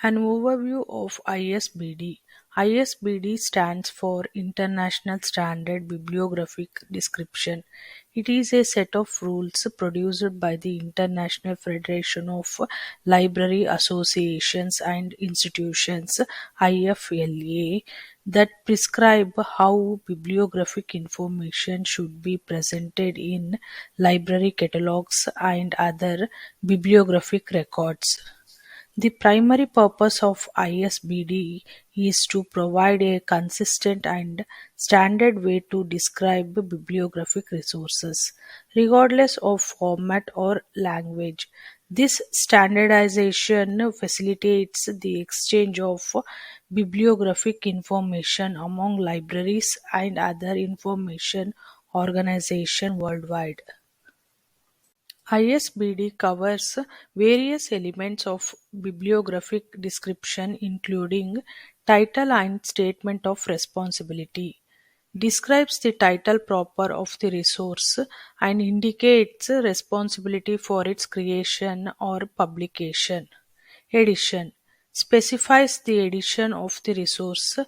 An overview of ISBD. ISBD stands for International Standard Bibliographic Description. It is a set of rules produced by the International Federation of Library Associations and Institutions (IFLA) that prescribe how bibliographic information should be presented in library catalogs and other bibliographic records. The primary purpose of ISBD is to provide a consistent and standard way to describe bibliographic resources, regardless of format or language. This standardization facilitates the exchange of bibliographic information among libraries and other information organizations worldwide. ISBD covers various elements of bibliographic description including title and statement of responsibility, describes the title proper of the resource and indicates responsibility for its creation or publication. Edition specifies the edition of the resource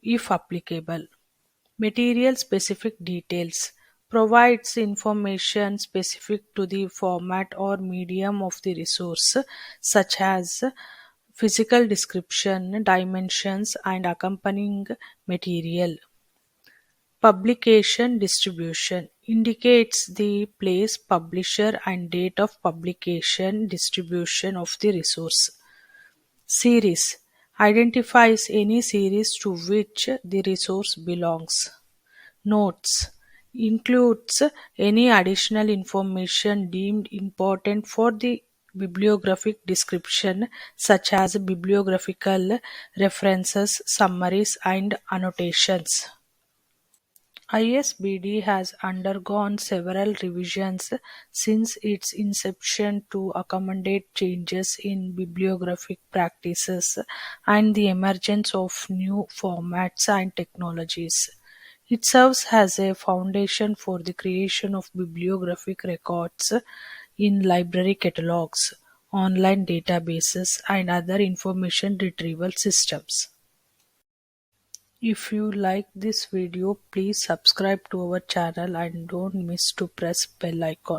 if applicable. Material-specific details provides information specific to the format or medium of the resource, such as physical description, dimensions, and accompanying material. Publication distribution indicates the place, publisher, and date of publication distribution of the resource. Series identifies any series to which the resource belongs. Notes includes any additional information deemed important for the bibliographic description, such as bibliographical references, summaries, and annotations. ISBD has undergone several revisions since its inception to accommodate changes in bibliographic practices and the emergence of new formats and technologies. It serves as a foundation for the creation of bibliographic records in library catalogs, online databases, and other information retrieval systems. If you like this video, please subscribe to our channel and don't miss to press bell icon.